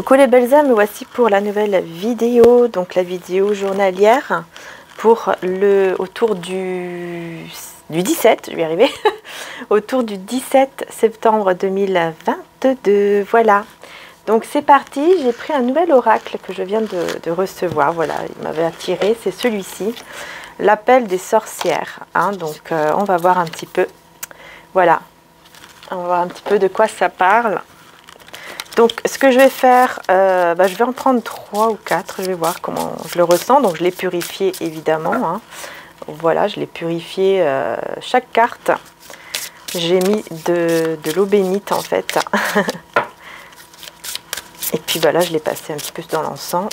Coucou les belles âmes, voici pour la nouvelle vidéo, donc la vidéo journalière pour autour du 17, je vais y arriver, autour du 17 septembre 2022, voilà. Donc c'est parti, j'ai pris un nouvel oracle que je viens de recevoir, voilà, il m'avait attiré, c'est celui-ci, l'appel des sorcières, hein, donc on va voir un petit peu, voilà, on va voir un petit peu de quoi ça parle. Donc ce que je vais faire, je vais en prendre 3 ou 4, je vais voir comment je le ressens. Donc je l'ai purifié évidemment, hein. Voilà, je l'ai purifié chaque carte. J'ai mis de l'eau bénite en fait. Et puis voilà, je l'ai passé un petit peu dans l'encens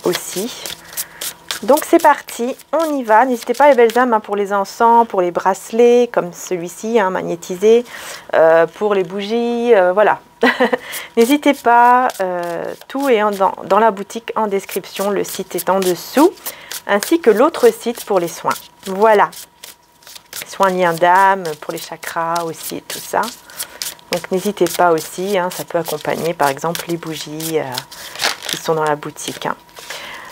aussi. Donc c'est parti, on y va. N'hésitez pas les belles âmes hein, pour les encens, pour les bracelets comme celui-ci, hein, magnétisé, pour les bougies, voilà. N'hésitez pas, tout est dans la boutique en description, le site est en dessous, ainsi que l'autre site pour les soins. Voilà, soins liens d'âme, pour les chakras aussi et tout ça. Donc n'hésitez pas aussi, hein, ça peut accompagner par exemple les bougies qui sont dans la boutique. Hein.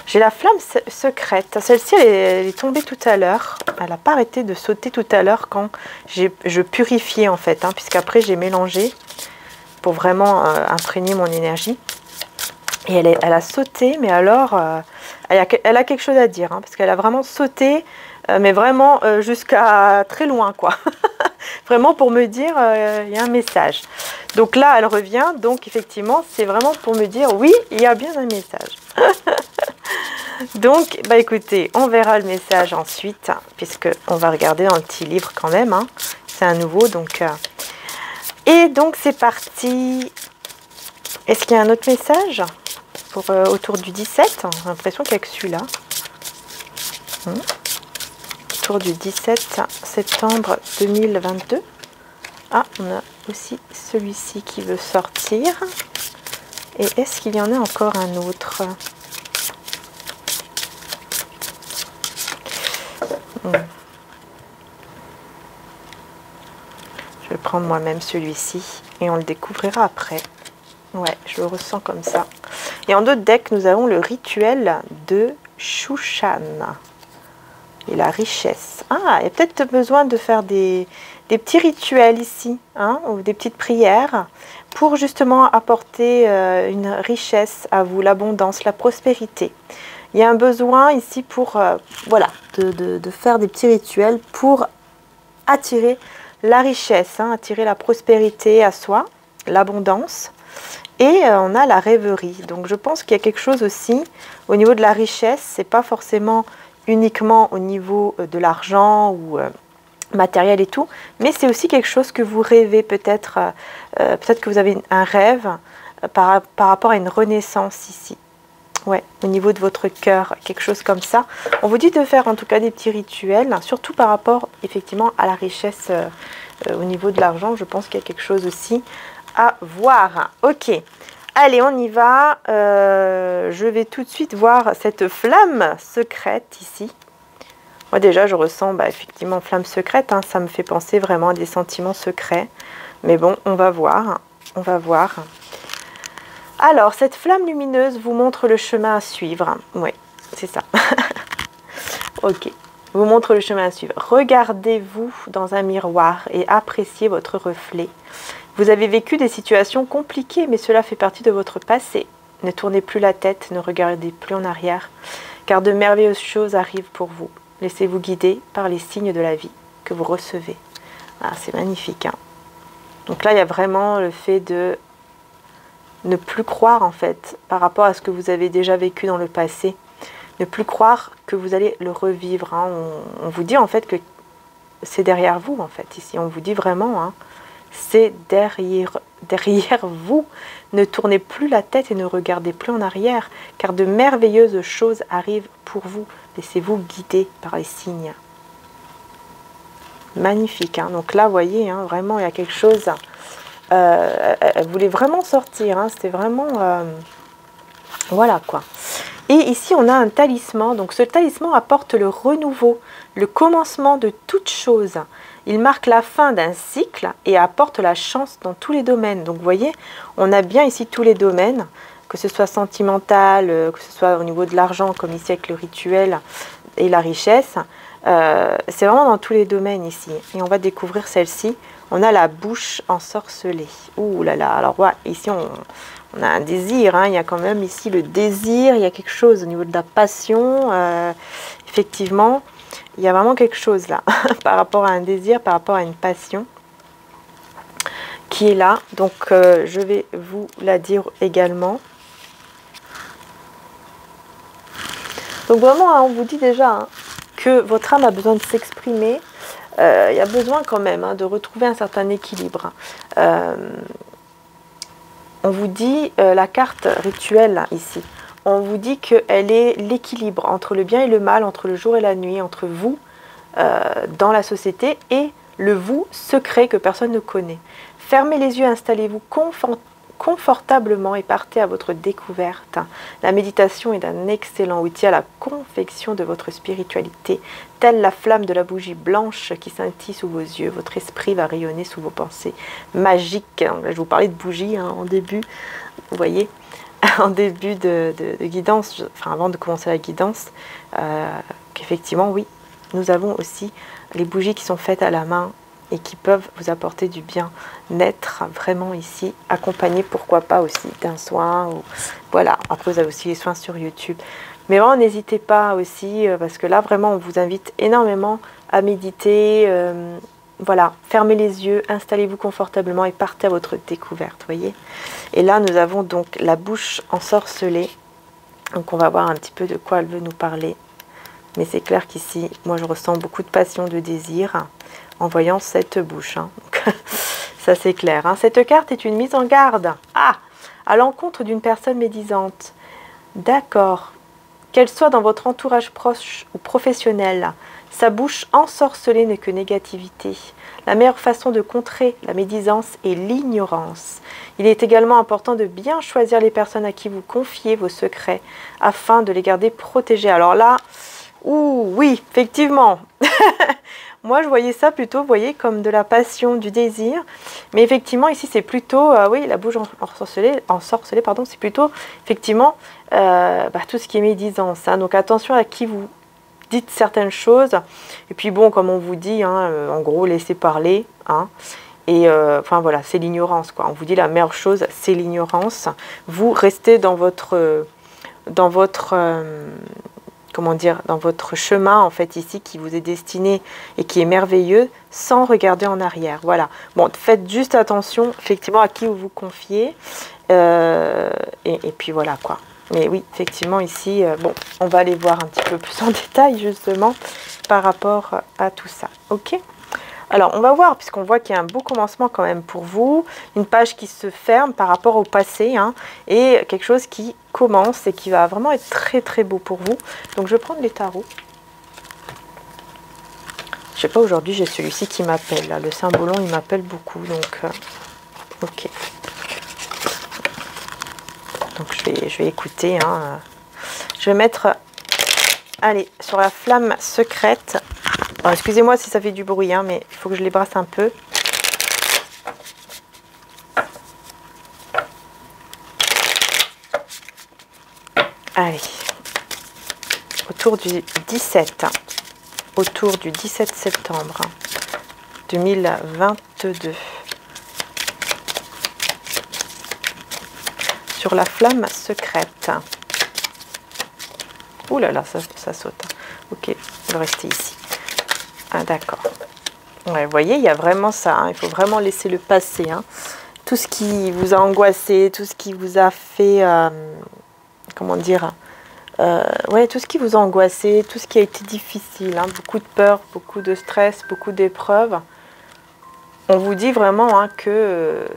J'ai la flamme secrète, celle-ci elle est tombée tout à l'heure, elle n'a pas arrêté de sauter tout à l'heure quand je purifiais en fait, hein, puisqu'après j'ai mélangé pour vraiment imprégner mon énergie. Et elle a sauté, mais alors elle a quelque chose à dire, hein, parce qu'elle a vraiment sauté, mais vraiment jusqu'à très loin quoi. Vraiment pour me dire, il y a un message. Donc là elle revient, donc effectivement c'est vraiment pour me dire oui, il y a bien un message. Donc, bah écoutez, on verra le message ensuite, puisque on va regarder dans le petit livre quand même. Hein. C'est un nouveau, donc. Et donc c'est parti. Est-ce qu'il y a un autre message pour autour du 17? J'ai l'impression qu'il n'y a que celui-là. Autour du 17 septembre 2022. Ah, on a aussi celui-ci qui veut sortir. Et est-ce qu'il y en a encore un autre? Je vais prendre moi-même celui-ci et on le découvrira après. Ouais, je le ressens comme ça. Et en d'autres decks, nous avons le rituel de Shushan. Et la richesse. Ah, il y a peut-être besoin de faire des petits rituels ici, hein, ou des petites prières pour justement apporter une richesse à vous, l'abondance, la prospérité. Il y a un besoin ici pour, voilà, de faire des petits rituels pour attirer la richesse, hein, attirer la prospérité à soi, l'abondance. Et on a la rêverie. Donc je pense qu'il y a quelque chose aussi au niveau de la richesse. C'est pas forcément uniquement au niveau de l'argent ou matériel et tout, mais c'est aussi quelque chose que vous rêvez peut-être. Peut-être que vous avez un rêve par rapport à une renaissance ici. Ouais, au niveau de votre cœur, quelque chose comme ça. On vous dit de faire en tout cas des petits rituels, surtout par rapport effectivement à la richesse au niveau de l'argent. Je pense qu'il y a quelque chose aussi à voir. Ok, allez, on y va. Je vais tout de suite voir cette flamme secrète ici. Moi déjà, je ressens effectivement flamme secrète. Hein, ça me fait penser vraiment à des sentiments secrets. Mais bon, on va voir. On va voir. Alors, cette flamme lumineuse vous montre le chemin à suivre. Oui, c'est ça. Ok, vous montre le chemin à suivre. Regardez-vous dans un miroir et appréciez votre reflet. Vous avez vécu des situations compliquées, mais cela fait partie de votre passé. Ne tournez plus la tête, ne regardez plus en arrière, car de merveilleuses choses arrivent pour vous. Laissez-vous guider par les signes de la vie que vous recevez. Ah, c'est magnifique. Hein. Donc là, il y a vraiment le fait de ne plus croire en fait par rapport à ce que vous avez déjà vécu dans le passé, ne plus croire que vous allez le revivre. Hein. On vous dit en fait que c'est derrière vous en fait. Ici, on vous dit vraiment, hein, c'est derrière vous. Ne tournez plus la tête et ne regardez plus en arrière, car de merveilleuses choses arrivent pour vous. Laissez-vous guider par les signes. Magnifique. Hein. Donc là, vous voyez, hein, vraiment, il y a quelque chose. Elle voulait vraiment sortir, hein, c'était vraiment voilà quoi. Et ici on a un talisman, donc ce talisman apporte le renouveau, le commencement de toute chose. Il marque la fin d'un cycle et apporte la chance dans tous les domaines. Donc vous voyez, on a bien ici tous les domaines, que ce soit sentimental, que ce soit au niveau de l'argent, comme ici avec le rituel et la richesse. C'est vraiment dans tous les domaines ici. Et on va découvrir celle-ci. On a la bouche ensorcelée. Ouh là là, alors ouais, ici on a un désir, hein. Il y a quand même ici le désir, il y a quelque chose au niveau de la passion. Effectivement, il y a vraiment quelque chose là, par rapport à un désir, par rapport à une passion qui est là. Donc je vais vous la dire également. Donc vraiment, hein, on vous dit déjà hein, que votre âme a besoin de s'exprimer. Il y a besoin quand même hein, de retrouver un certain équilibre. On vous dit la carte rituelle ici. On vous dit qu'elle est l'équilibre entre le bien et le mal, entre le jour et la nuit, entre vous dans la société et le vous secret que personne ne connaît. Fermez les yeux, installez-vous confortablement et partez à votre découverte. La méditation est d'un excellent outil à la confection de votre spiritualité. Telle la flamme de la bougie blanche qui scintille sous vos yeux, votre esprit va rayonner sous vos pensées magiques. Je vous parlais de bougie hein, en début, vous voyez, en début de guidance, enfin avant de commencer la guidance, qu'effectivement oui, nous avons aussi les bougies qui sont faites à la main et qui peuvent vous apporter du bien-être vraiment ici, accompagné pourquoi pas aussi d'un soin. Ou, voilà, après vous avez aussi les soins sur YouTube. Mais vraiment n'hésitez pas aussi, parce que là vraiment on vous invite énormément à méditer. Voilà, fermez les yeux, installez-vous confortablement et partez à votre découverte, voyez. Et là nous avons donc la bouche ensorcelée. Donc on va voir un petit peu de quoi elle veut nous parler. Mais c'est clair qu'ici, moi je ressens beaucoup de passion, de désir en voyant cette bouche. Hein. Donc, ça c'est clair. Hein. Cette carte est une mise en garde. Ah, à l'encontre d'une personne médisante. D'accord. Qu'elle soit dans votre entourage proche ou professionnel, sa bouche ensorcelée n'est que négativité. La meilleure façon de contrer la médisance est l'ignorance. Il est également important de bien choisir les personnes à qui vous confiez vos secrets afin de les garder protégés. Alors là, ouh, oui, effectivement. Moi, je voyais ça plutôt, vous voyez, comme de la passion, du désir. Mais effectivement, ici, c'est plutôt, oui, la bouche ensorcelée, pardon, c'est plutôt, effectivement, tout ce qui est médisance. Hein. Donc, attention à qui vous dites certaines choses. Et puis, bon, comme on vous dit, hein, en gros, laissez parler. Hein. Et, enfin, voilà, c'est l'ignorance, quoi. On vous dit la meilleure chose, c'est l'ignorance. Vous restez dans votre comment dire, dans votre chemin, en fait, ici, qui vous est destiné et qui est merveilleux, sans regarder en arrière. Voilà. Bon, faites juste attention, effectivement, à qui vous vous confiez. Et puis, voilà, quoi. Mais oui, effectivement, ici, bon, on va aller voir un petit peu plus en détail, justement, par rapport à tout ça. OK ? Alors, on va voir, puisqu'on voit qu'il y a un beau commencement quand même pour vous, une page qui se ferme par rapport au passé, hein, et quelque chose qui commence et qui va vraiment être très très beau pour vous. Donc, je vais prendre les tarots. Je sais pas, aujourd'hui, j'ai celui-ci qui m'appelle. Le symbolon, il m'appelle beaucoup, donc, ok. Donc, je vais écouter. Hein. Je vais mettre, allez, sur la flamme secrète. Excusez-moi si ça fait du bruit, hein, mais il faut que je les brasse un peu. Allez, autour du 17 septembre 2022, sur la flamme secrète. Ouh là là, ça saute. Ok, on va rester ici. Ah d'accord. Ouais, vous voyez, il y a vraiment ça. Hein. Il faut vraiment laisser le passé. Hein. Tout ce qui vous a angoissé, tout ce qui vous a fait... comment dire ouais, tout ce qui vous a angoissé, tout ce qui a été difficile. Hein. Beaucoup de peur, beaucoup de stress, beaucoup d'épreuves. On vous dit vraiment hein, que...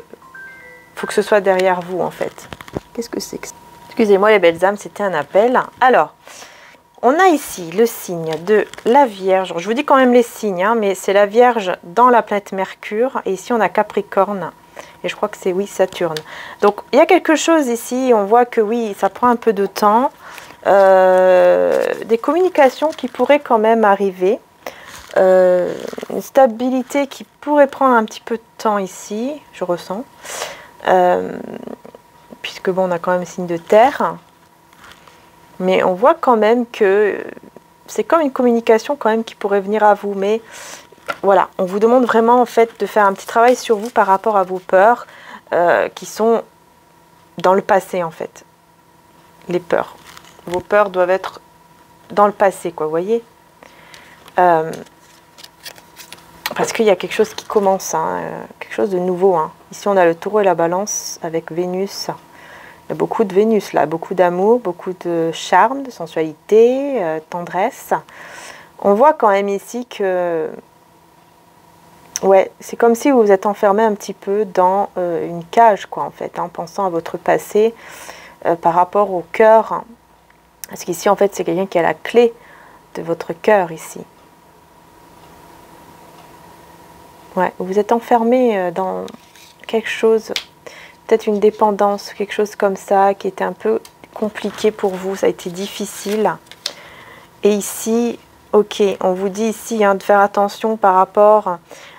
faut que ce soit derrière vous, en fait. Qu'est-ce que c'est que ça? Excusez-moi les belles âmes, c'était un appel. Alors... on a ici le signe de la Vierge. Je vous dis quand même les signes, hein, mais c'est la Vierge dans la planète Mercure. Et ici, on a Capricorne. Et je crois que c'est, oui, Saturne. Donc, il y a quelque chose ici. On voit que, oui, ça prend un peu de temps. Des communications qui pourraient quand même arriver. Une stabilité qui pourrait prendre un petit peu de temps ici. Je ressens. Puis puisque bon, on a quand même signe de terre. Mais on voit quand même que c'est comme une communication quand même qui pourrait venir à vous. Mais voilà, on vous demande vraiment en fait de faire un petit travail sur vous par rapport à vos peurs qui sont dans le passé en fait. Les peurs. Vos peurs doivent être dans le passé, quoi, vous voyez. Parce qu'il y a quelque chose qui commence, hein, quelque chose de nouveau. Hein. Ici, on a le taureau et la balance avec Vénus. Il y a beaucoup de Vénus, là, beaucoup d'amour, beaucoup de charme, de sensualité, tendresse. On voit quand même ici que... Ouais, c'est comme si vous vous êtes enfermé un petit peu dans une cage, quoi, en fait, en pensant à votre passé par rapport au cœur. Parce qu'ici, en fait, c'est quelqu'un qui a la clé de votre cœur, ici. Ouais, vous êtes enfermé dans quelque chose, peut-être une dépendance, quelque chose comme ça, qui était un peu compliqué pour vous, ça a été difficile. Et ici, ok, on vous dit ici hein, de faire attention par rapport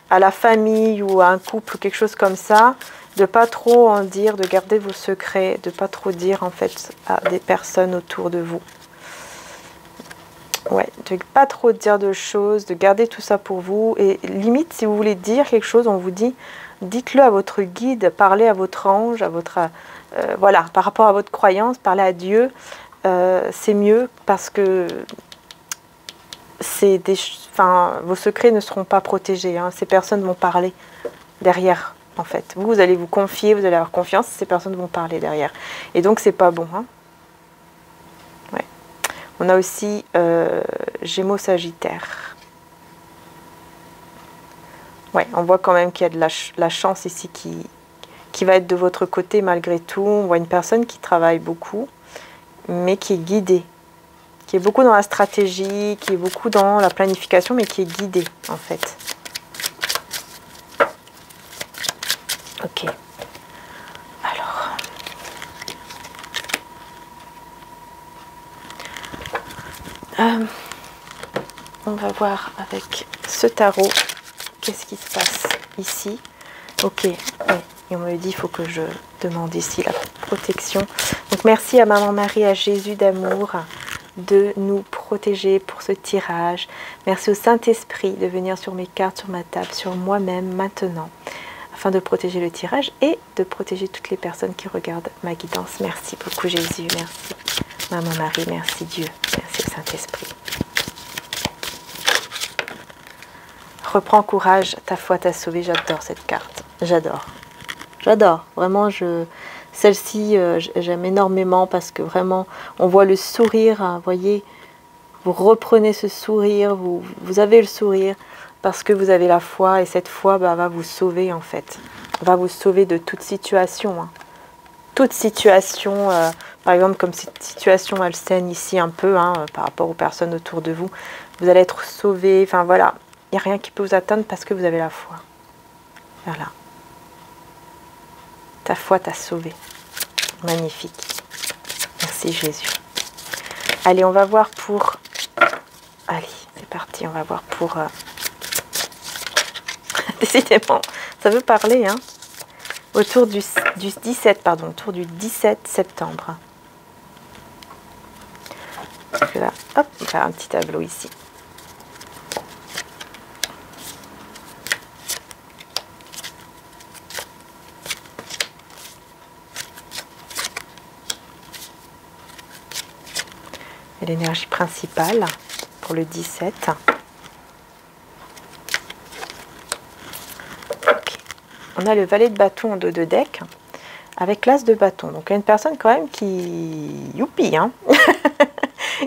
à la famille ou à un couple ou quelque chose comme ça, de pas trop en dire, de garder vos secrets, de pas trop dire en fait à des personnes autour de vous. Ouais, de pas trop dire de choses, de garder tout ça pour vous. Et limite, si vous voulez dire quelque chose, on vous dit, dites-le à votre guide, parlez à votre ange, à votre... voilà, par rapport à votre croyance, parlez à Dieu. C'est mieux parce que c'est des, enfin, vos secrets ne seront pas protégés. Hein. Ces personnes vont parler derrière, en fait. Vous allez vous confier, vous allez avoir confiance, ces personnes vont parler derrière. Et donc, c'est pas bon. Hein. Ouais. On a aussi Gémeaux Sagittaire. Ouais, on voit quand même qu'il y a de la chance ici qui va être de votre côté malgré tout. On voit une personne qui travaille beaucoup, mais qui est guidée. Qui est beaucoup dans la stratégie, qui est beaucoup dans la planification, mais qui est guidée, en fait. Ok. Alors. On va voir avec ce tarot, qu'est-ce qui se passe ici. Ok, ouais. Et on me dit, il faut que je demande ici la protection. Donc, merci à Maman Marie, à Jésus d'amour, de nous protéger pour ce tirage. Merci au Saint-Esprit de venir sur mes cartes, sur ma table, sur moi-même maintenant, afin de protéger le tirage et de protéger toutes les personnes qui regardent ma guidance. Merci beaucoup Jésus, merci Maman Marie, merci Dieu, merci le Saint-Esprit. Reprends courage, ta foi t'a sauvé. J'adore cette carte, j'adore. J'adore, vraiment, celle-ci, j'aime énormément parce que vraiment, on voit le sourire, hein, voyez, vous reprenez ce sourire, vous avez le sourire parce que vous avez la foi et cette foi bah, va vous sauver en fait, va vous sauver de toute situation. Hein. Toute situation, par exemple comme cette situation malsaine ici un peu, hein, par rapport aux personnes autour de vous, vous allez être sauvé, enfin voilà, il n'y a rien qui peut vous atteindre parce que vous avez la foi. Voilà. Ta foi t'a sauvé. Magnifique. Merci Jésus. Allez, on va voir pour... Allez, c'est parti, on va voir pour... Décidément, ça veut parler, hein. Autour du 17, pardon, autour du 17 septembre. Donc là, hop, on va faire un petit tableau ici. Et l'énergie principale pour le 17. Okay. On a le valet de bâton en dos de deck avec l'as de bâton. Donc il y a une personne quand même qui... Youpi, hein.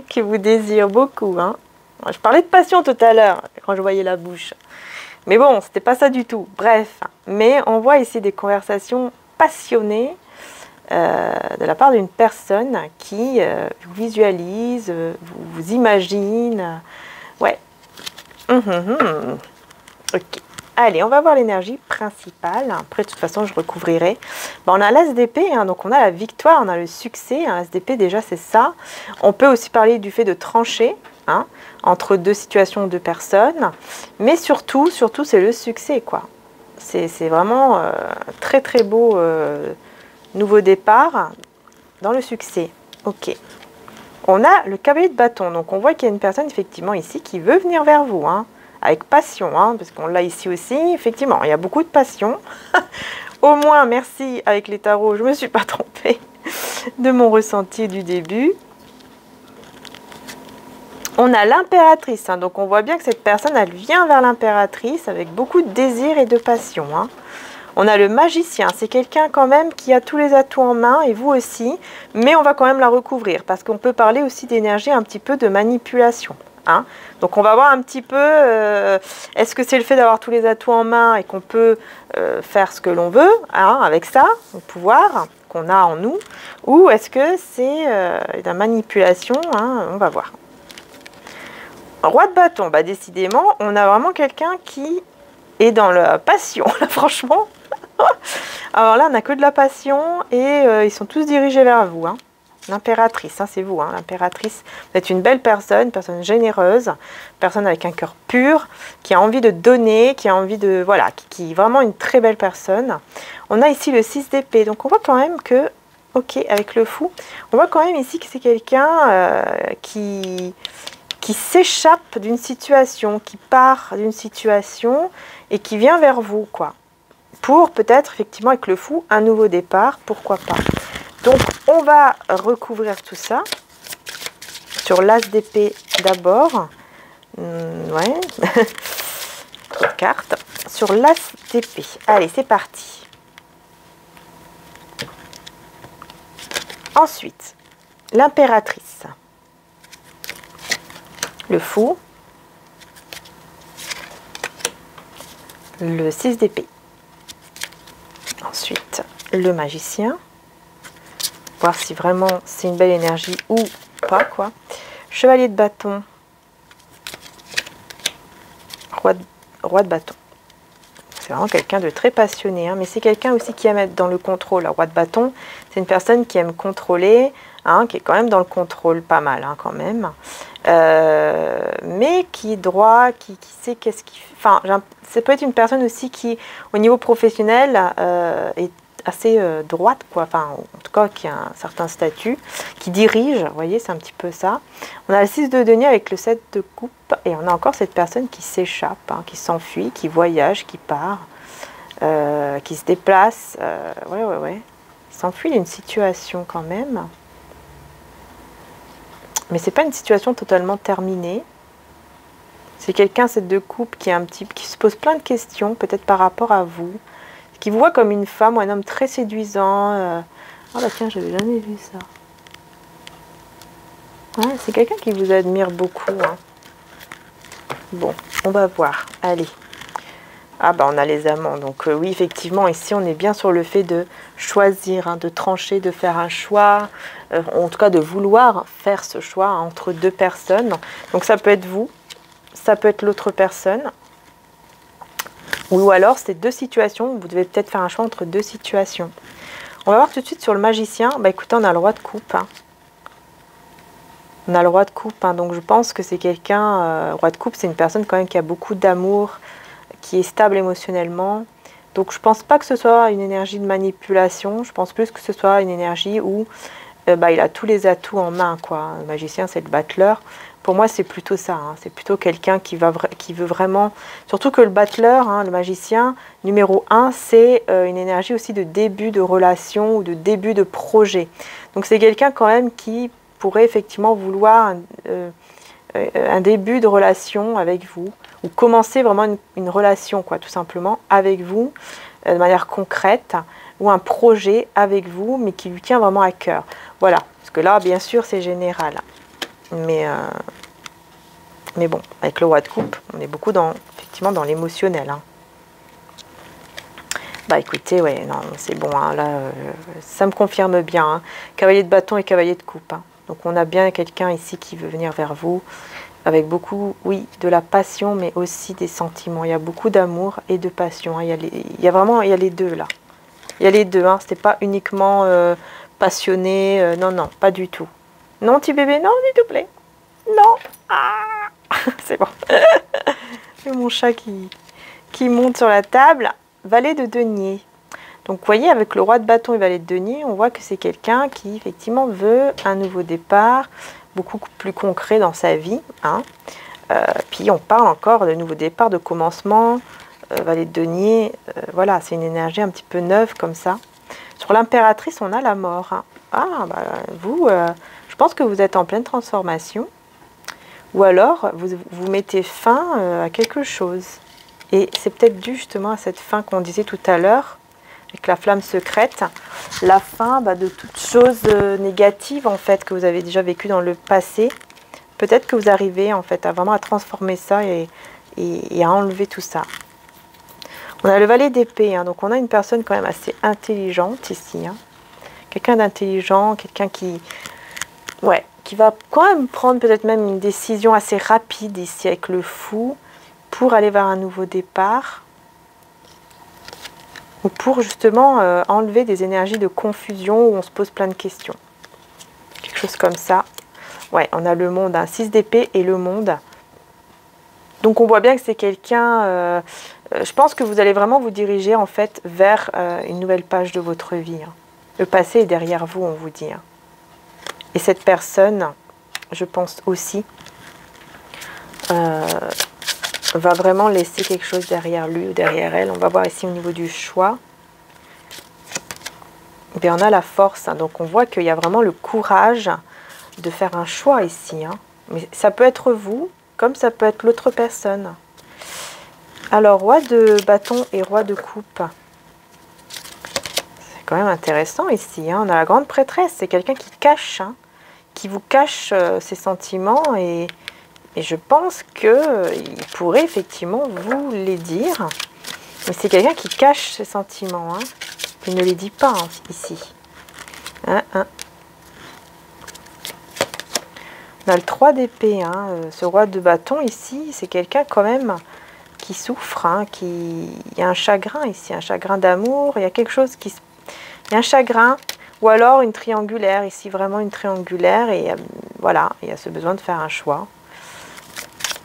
qui vous désire beaucoup. Hein. Je parlais de passion tout à l'heure quand je voyais la bouche. Mais bon, c'était pas ça du tout. Bref, mais on voit ici des conversations passionnées de la part d'une personne qui vous visualise, vous imagine. Ouais. Ok. Allez, on va voir l'énergie principale. Après, de toute façon, je recouvrirai. Bon, on a l'as d'épée, hein, donc on a la victoire, on a le succès. Un as d'épée, déjà, c'est ça. On peut aussi parler du fait de trancher hein, entre deux situations, deux personnes. Mais surtout, c'est le succès, quoi. C'est vraiment très, très beau Nouveau départ dans le succès. Ok. On a le cavalier de bâton. Donc, on voit qu'il y a une personne, effectivement, ici, qui veut venir vers vous, hein, avec passion, hein, parce qu'on l'a ici aussi. Effectivement, il y a beaucoup de passion. Au moins, merci, avec les tarots, je ne me suis pas trompée de mon ressenti du début. On a l'impératrice, hein, donc on voit bien que cette personne, elle vient vers l'impératrice avec beaucoup de désir et de passion. Hein. On a le magicien, c'est quelqu'un quand même qui a tous les atouts en main, et vous aussi, mais on va quand même la recouvrir, parce qu'on peut parler aussi d'énergie un petit peu de manipulation. Hein. Donc on va voir un petit peu, est-ce que c'est le fait d'avoir tous les atouts en main et qu'on peut faire ce que l'on veut, hein, avec ça, le pouvoir qu'on a en nous, ou est-ce que c'est de la manipulation, hein, on va voir. Roi de bâton, bah décidément, on a vraiment quelqu'un qui est dans la passion, là, franchement. Alors là, on n'a que de la passion et ils sont tous dirigés vers vous. Hein. L'impératrice, hein, c'est vous, hein, l'impératrice. Vous êtes une belle personne généreuse, personne avec un cœur pur, qui a envie de donner, qui a envie de... Voilà, qui est vraiment une très belle personne. On a ici le 6 d'épée, donc on voit quand même que... Ok, avec le fou, on voit quand même ici que c'est quelqu'un qui s'échappe d'une situation, qui part d'une situation et qui vient vers vous, quoi. Pour peut-être, effectivement, avec le fou, un nouveau départ, pourquoi pas. Donc, on va recouvrir tout ça sur l'as d'épée d'abord. Ouais, autre carte. Sur l'as d'épée. Allez, c'est parti. Ensuite, l'impératrice. Le fou, le 6 d'épée. Ensuite, le magicien. Voir si vraiment c'est une belle énergie ou pas, quoi. Chevalier de bâton. Roi de bâton. C'est vraiment quelqu'un de très passionné, hein, mais c'est quelqu'un aussi qui aime être dans le contrôle. Le roi de bâton, c'est une personne qui aime contrôler, hein, qui est quand même dans le contrôle pas mal, hein, quand même. Mais qui est droit, qui sait qu'est-ce qu'il fait. Enfin, ça peut être une personne aussi qui, au niveau professionnel, est assez droite, quoi. Enfin, en tout cas, qui a un certain statut, qui dirige, vous voyez, c'est un petit peu ça. On a le 6 de denier avec le 7 de coupe, et on a encore cette personne qui s'échappe, hein, qui s'enfuit, qui voyage, qui part, qui se déplace. Ouais. S'enfuit d'une situation quand même. Mais c'est pas une situation totalement terminée. C'est quelqu'un, cette de coupe, qui se pose plein de questions, peut-être par rapport à vous, qui vous voit comme une femme ou un homme très séduisant. Oh bah tiens, j'avais jamais vu ça. Ouais, c'est quelqu'un qui vous admire beaucoup. Hein. Bon, on va voir. Allez. Ah bah on a les amants. Donc oui, effectivement, ici on est bien sur le fait de choisir, hein, de trancher, de faire un choix. En tout cas de vouloir faire ce choix, hein, entre deux personnes. Donc ça peut être vous, ça peut être l'autre personne. Ou alors c'est deux situations, vous devez peut-être faire un choix entre deux situations. On va voir tout de suite sur le magicien. Bah écoutez, on a le roi de coupe. Hein. On a le roi de coupe, hein, donc je pense que c'est quelqu'un... roi de coupe, c'est une personne quand même qui a beaucoup d'amour, qui est stable émotionnellement. Donc je pense pas que ce soit une énergie de manipulation, je pense plus que ce soit une énergie où il a tous les atouts en main, quoi. Le magicien, c'est le battleur. Pour moi, c'est plutôt ça. Hein. C'est plutôt quelqu'un qui veut vraiment... Surtout que le battleur, hein, le magicien, numéro 1, c'est une énergie aussi de début de relation ou de début de projet. Donc c'est quelqu'un quand même qui pourrait effectivement vouloir un début de relation avec vous, ou commencer vraiment une relation, quoi, tout simplement, avec vous, de manière concrète, ou un projet avec vous, mais qui lui tient vraiment à cœur. Voilà, parce que là, bien sûr, c'est général. Mais bon, avec le roi de coupe, on est beaucoup effectivement dans l'émotionnel. Hein. Bah écoutez, ouais, non, c'est bon, hein, là, ça me confirme bien. Hein. Cavalier de bâton et cavalier de coupe. Hein. Donc on a bien quelqu'un ici qui veut venir vers vous, avec beaucoup, oui, de la passion, mais aussi des sentiments. Il y a beaucoup d'amour et de passion. Hein. Il y a les deux, là. Il y a les deux, hein. C'était pas uniquement passionné, non, pas du tout. Non, petit bébé, non, s'il te plaît. Non. Ah c'est bon. C'est mon chat qui monte sur la table. Valet de denier. Donc vous voyez, avec le roi de bâton et valet de denier, on voit que c'est quelqu'un qui effectivement veut un nouveau départ, beaucoup plus concret dans sa vie. Hein. Puis on parle encore de nouveau départ, de commencement, valet de denier, voilà, c'est une énergie un petit peu neuve comme ça. Sur l'impératrice, on a la mort. Hein. Ah, bah, vous, je pense que vous êtes en pleine transformation. Ou alors, vous mettez fin à quelque chose. Et c'est peut-être dû justement à cette fin qu'on disait tout à l'heure, avec la flamme secrète. La fin de toutes choses négatives, en fait, que vous avez déjà vécues dans le passé. Peut-être que vous arrivez, en fait, à vraiment transformer ça et à enlever tout ça. On a le valet d'épée, hein, donc on a une personne quand même assez intelligente ici. Hein. Quelqu'un d'intelligent, quelqu'un qui va quand même prendre peut-être même une décision assez rapide ici avec le fou pour aller vers un nouveau départ ou pour justement enlever des énergies de confusion où on se pose plein de questions. Quelque chose comme ça. Ouais, on a le monde, un 6 d'épée et le monde. Donc on voit bien que c'est quelqu'un, je pense que vous allez vraiment vous diriger en fait vers une nouvelle page de votre vie. Hein. Le passé est derrière vous, on vous dit. Hein. Et cette personne, je pense aussi, va vraiment laisser quelque chose derrière lui ou derrière elle. On va voir ici au niveau du choix. Et bien, on a la force, hein. Donc on voit qu'il y a vraiment le courage de faire un choix ici. Hein. Mais ça peut être vous, comme ça peut être l'autre personne. Alors, roi de bâton et roi de coupe. C'est quand même intéressant ici. Hein. On a la grande prêtresse, c'est quelqu'un qui cache, hein, qui vous cache ses sentiments et je pense qu'il pourrait effectivement vous les dire. Mais c'est quelqu'un qui cache ses sentiments. Hein. Il ne les dit pas hein, ici. Hein. On a le 3 d'épée. Hein. Ce roi de bâton ici, c'est quelqu'un quand même qui souffre. Hein, il y a un chagrin ici, un chagrin d'amour. Il y a quelque chose qui... Il y a un chagrin ou alors une triangulaire. Ici, vraiment une triangulaire. Et voilà, il y a ce besoin de faire un choix.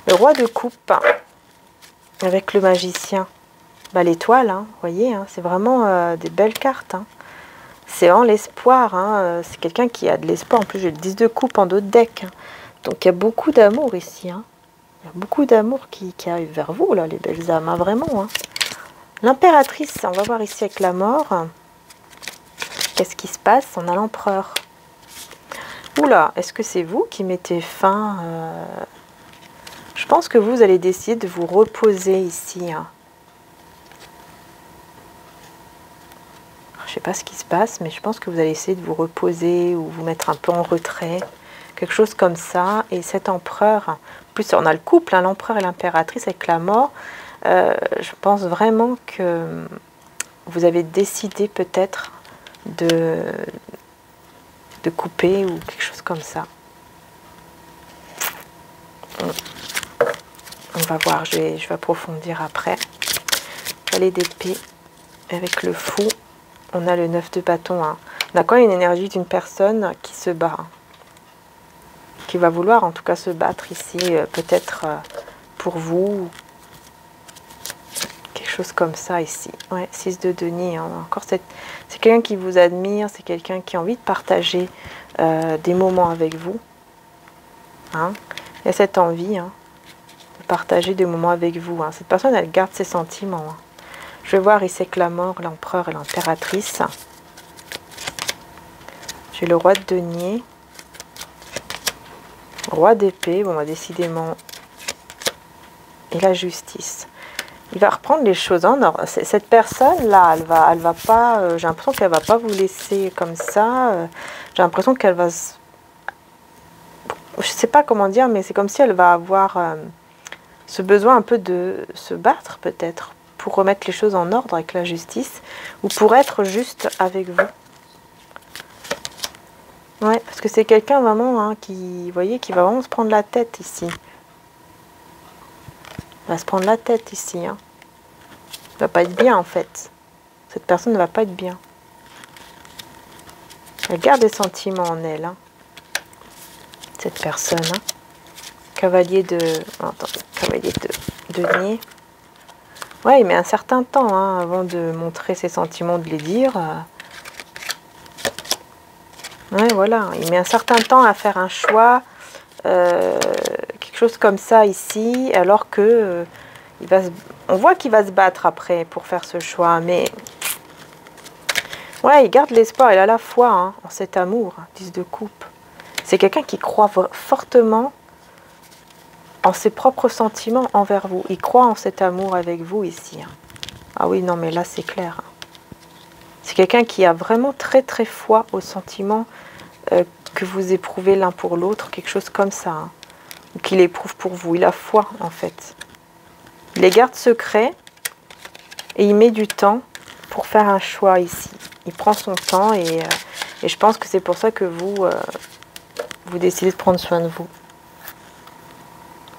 Le roi de coupe avec le magicien. L'étoile, hein, vous voyez, hein, c'est vraiment des belles cartes. Hein. C'est vraiment l'espoir. Hein, c'est quelqu'un qui a de l'espoir. En plus, j'ai le 10 de coupe en dos de deck. Hein. Donc, il y a beaucoup d'amour ici. Hein. Il y a beaucoup d'amour qui arrive vers vous, là, les belles âmes. Hein, vraiment. Hein. L'impératrice, on va voir ici avec la mort. Qu'est-ce qui se passe? On a l'empereur. Oula, est-ce que c'est vous qui mettez fin Je pense que vous allez décider de vous reposer ici. Hein. Je ne sais pas ce qui se passe, mais je pense que vous allez essayer de vous reposer ou vous mettre un peu en retrait. Quelque chose comme ça. Et cet empereur, en plus on a le couple, hein, l'empereur et l'impératrice avec la mort. Je pense vraiment que vous avez décidé peut-être de couper ou quelque chose comme ça. On va voir, je vais approfondir après. Valet d'épée avec le fou. On a le 9 de bâton. Hein. On a quand même une énergie d'une personne qui se bat. Hein. Qui va vouloir en tout cas se battre ici. Peut-être pour vous. Quelque chose comme ça ici. Ouais, 6 de denier. Hein. Encore c'est quelqu'un qui vous admire. C'est quelqu'un qui a envie de partager des moments avec vous. Hein. Il y a cette envie de partager des moments avec vous. Hein. Cette personne, elle garde ses sentiments. Hein. Je vais voir ici que la mort, l'empereur et l'impératrice. J'ai le roi de denier. Roi d'épée, bon, décidément. Et la justice. Il va reprendre les choses en ordre. Cette personne-là, elle va pas... j'ai l'impression qu'elle va pas vous laisser comme ça. J'ai l'impression qu'elle va... Je sais pas comment dire, mais c'est comme si elle va avoir ce besoin un peu de se battre, peut-être, pour remettre les choses en ordre avec la justice, ou pour être juste avec vous. Ouais, parce que c'est quelqu'un vraiment hein, qui, vous voyez, qui va vraiment se prendre la tête ici. Il va se prendre la tête ici. Hein. Il va pas être bien en fait. Cette personne ne va pas être bien. Elle garde des sentiments en elle. Hein. Cette personne. Hein. Cavalier de... attendez, cavalier de denier. Ouais, il met un certain temps hein, avant de montrer ses sentiments, de les dire. Ouais, voilà, il met un certain temps à faire un choix, quelque chose comme ça ici, alors que on voit qu'il va se battre après pour faire ce choix, mais ouais, il garde l'espoir, il a la foi hein, en cet amour, 10 de coupe. C'est quelqu'un qui croit fortement en ses propres sentiments envers vous. Il croit en cet amour avec vous ici. Hein. Ah oui, non, mais là, c'est clair. C'est quelqu'un qui a vraiment très, très foi aux sentiments que vous éprouvez l'un pour l'autre, quelque chose comme ça. Hein. Ou qu'il éprouve pour vous. Il a foi, en fait. Il les garde secrets et il met du temps pour faire un choix ici. Il prend son temps et je pense que c'est pour ça que vous décidez de prendre soin de vous.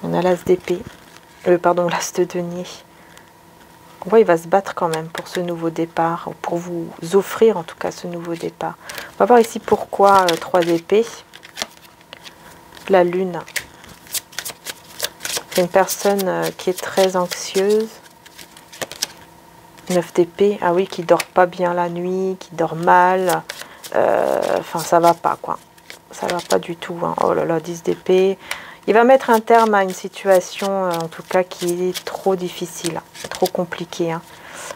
On a l'as d'épée. Pardon, l'as de denier. On voit il va se battre quand même pour ce nouveau départ, pour vous offrir en tout cas ce nouveau départ. On va voir ici pourquoi 3 d'épée. La lune. C'est une personne qui est très anxieuse. 9 d'épée. Ah oui, qui dort pas bien la nuit, qui dort mal. Enfin, ça va pas quoi. Ça va pas du tout. Hein. Oh là là, 10 d'épée. Il va mettre un terme à une situation, en tout cas, qui est trop difficile, trop compliquée. Hein.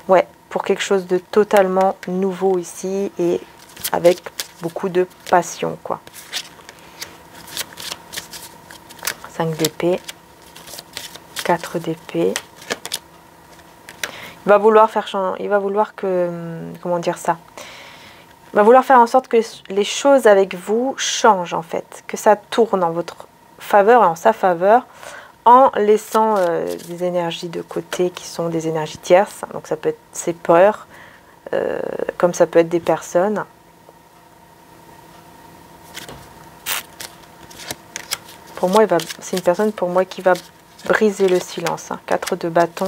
Ouais, pour quelque chose de totalement nouveau ici et avec beaucoup de passion, quoi. 5 d'épée, 4 d'épée. Il va vouloir faire changer, il va vouloir que, comment dire ça? Il va vouloir faire en sorte que les choses avec vous changent, en fait, que ça tourne en votre faveur et en sa faveur en laissant des énergies de côté qui sont des énergies tierces. Donc ça peut être ses peurs, comme ça peut être des personnes. Pour moi, c'est une personne pour moi qui va briser le silence. Hein. 4 de bâton.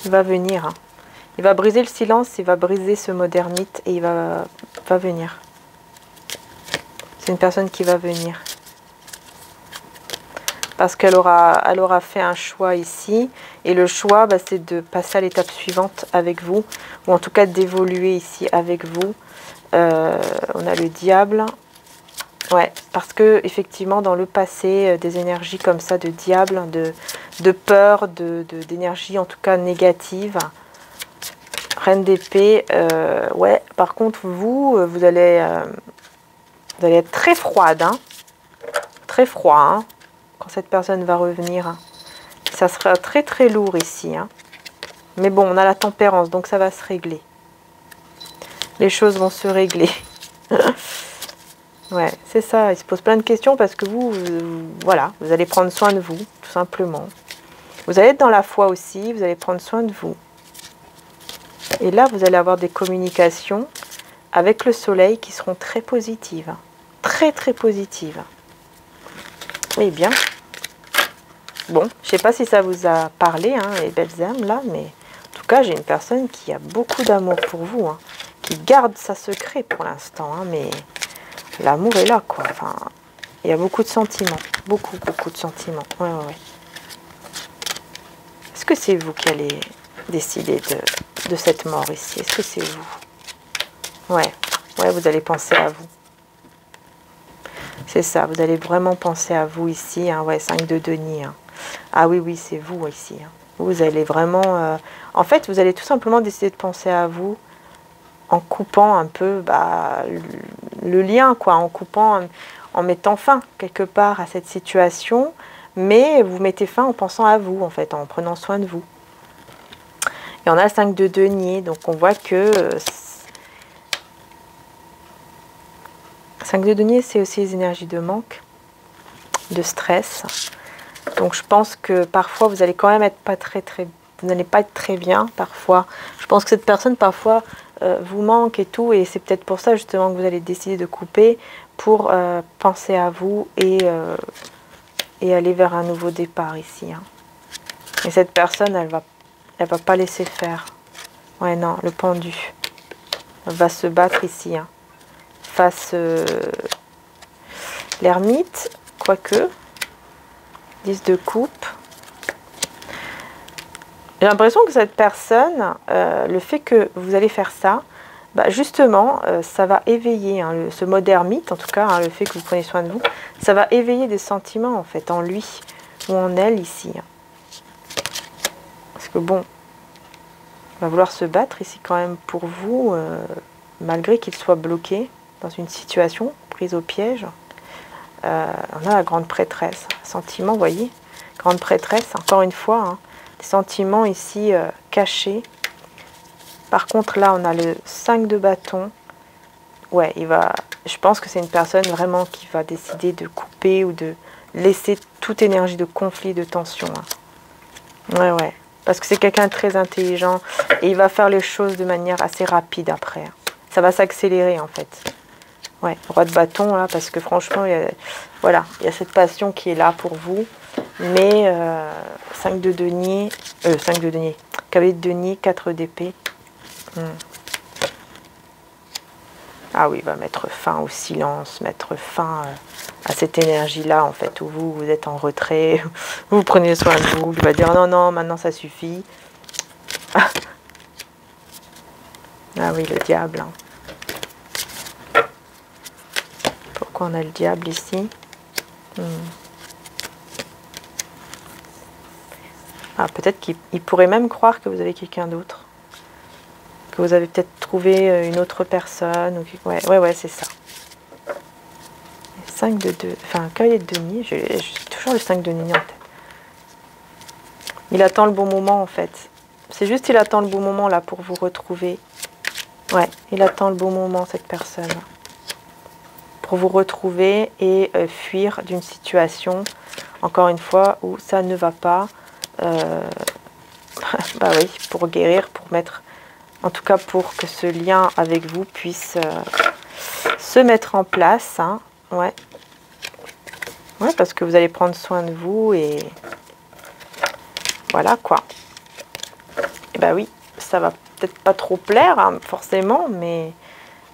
Il va venir. Hein. Il va briser le silence, il va briser ce modernite et il va venir. C'est une personne qui va venir. Parce qu'elle aura fait un choix ici. Et le choix, bah, c'est de passer à l'étape suivante avec vous. Ou en tout cas d'évoluer ici avec vous. On a le diable. Ouais, parce que effectivement dans le passé, des énergies comme ça de diable, de peur, d'énergie en tout cas négative. Reine d'épée, ouais, par contre vous allez être très froide. Hein. Très froid, hein. Quand cette personne va revenir, ça sera très très lourd ici. Hein. Mais bon, on a la tempérance, donc ça va se régler. Les choses vont se régler. Ouais, c'est ça. Il se pose plein de questions parce que voilà, vous allez prendre soin de vous, tout simplement. Vous allez être dans la foi aussi, vous allez prendre soin de vous. Et là, vous allez avoir des communications avec le soleil qui seront très positives. Très très positives. Eh bien, bon, je ne sais pas si ça vous a parlé, hein, les belles âmes, là, mais en tout cas, j'ai une personne qui a beaucoup d'amour pour vous, hein, qui garde sa secret pour l'instant, hein, mais l'amour est là, quoi. Enfin, il y a beaucoup de sentiments, beaucoup de sentiments. Ouais, ouais, ouais. Est-ce que c'est vous qui allez décider de cette mort ici? Est-ce que c'est vous? Ouais, ouais, vous allez penser à vous. C'est ça, vous allez vraiment penser à vous ici. Hein, ouais, 5 de denier. Hein. Ah oui, oui, c'est vous ici. Hein. Vous allez vraiment... En fait, vous allez tout simplement décider de penser à vous en coupant un peu le lien, quoi. En coupant, en mettant fin quelque part à cette situation. Mais vous mettez fin en pensant à vous, en fait, en prenant soin de vous. Et on a 5 de denier. Donc, on voit que... 5 de denier, c'est aussi les énergies de manque, de stress. Donc je pense que parfois vous allez quand même être vous n'allez pas être très bien parfois. Je pense que cette personne parfois vous manque et tout, et c'est peut-être pour ça justement que vous allez décider de couper pour penser à vous et aller vers un nouveau départ ici. Hein. Et cette personne, elle va pas laisser faire. Ouais, non, le pendu. Elle va se battre ici. Hein. Face l'ermite, quoique, 10 de coupe. J'ai l'impression que cette personne, le fait que vous allez faire ça, bah justement, ça va éveiller, hein, ce mode ermite, en tout cas, hein, le fait que vous prenez soin de vous, ça va éveiller des sentiments, en fait, en lui ou en elle, ici. Parce que bon, il va vouloir se battre ici quand même pour vous, malgré qu'il soit bloqué dans une situation, prise au piège. On a la grande prêtresse, sentiment, vous voyez, grande prêtresse, encore une fois, hein, des sentiments ici cachés. Par contre, là, on a le 5 de bâton. Ouais, je pense que c'est une personne vraiment qui va décider de couper ou de laisser toute énergie de conflit, de tension. Hein. Ouais, ouais. Parce que c'est quelqu'un de très intelligent et il va faire les choses de manière assez rapide après. Hein. Ça va s'accélérer en fait. Ouais, roi de bâton, là, parce que franchement, voilà, il y a cette passion qui est là pour vous. Mais 5 de denier, 5 de denier, cavalier de denier, 4 d'épée. Ah oui, il va mettre fin au silence, mettre fin à cette énergie-là, en fait, où vous êtes en retrait, vous prenez soin de vous, il va dire non, non, maintenant ça suffit. Ah, ah oui, le diable. Hein. Pourquoi on a le diable ici? Ah, peut-être qu'il pourrait même croire que vous avez quelqu'un d'autre. Que vous avez peut-être trouvé une autre personne. Ou... Ouais, c'est ça. 5 de 2. Enfin, cavalier de denier. J'ai toujours le 5 de denier en tête. Il attend le bon moment, en fait. C'est juste qu'il attend le bon moment, là, pour vous retrouver. Ouais, il attend le bon moment, cette personne. Pour vous retrouver et fuir d'une situation, encore une fois, où ça ne va pas. Bah oui, pour guérir, pour mettre... En tout cas, pour que ce lien avec vous puisse se mettre en place. Hein. Ouais. Ouais, parce que vous allez prendre soin de vous et voilà quoi. Et bah oui, ça va peut-être pas trop plaire, hein, forcément, mais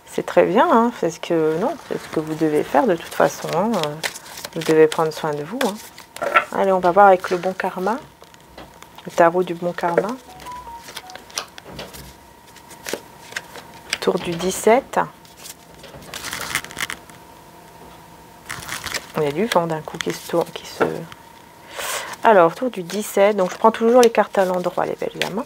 c'est très bien. Hein. C'est ce que vous devez faire de toute façon. Hein. Vous devez prendre soin de vous. Hein. Allez, on va voir avec le bon karma. Le tarot du bon karma. Tour du 17. Il y a du vent d'un coup qui se tourne, Alors, tour du 17. Donc, je prends toujours les cartes à l'endroit, les belles dames.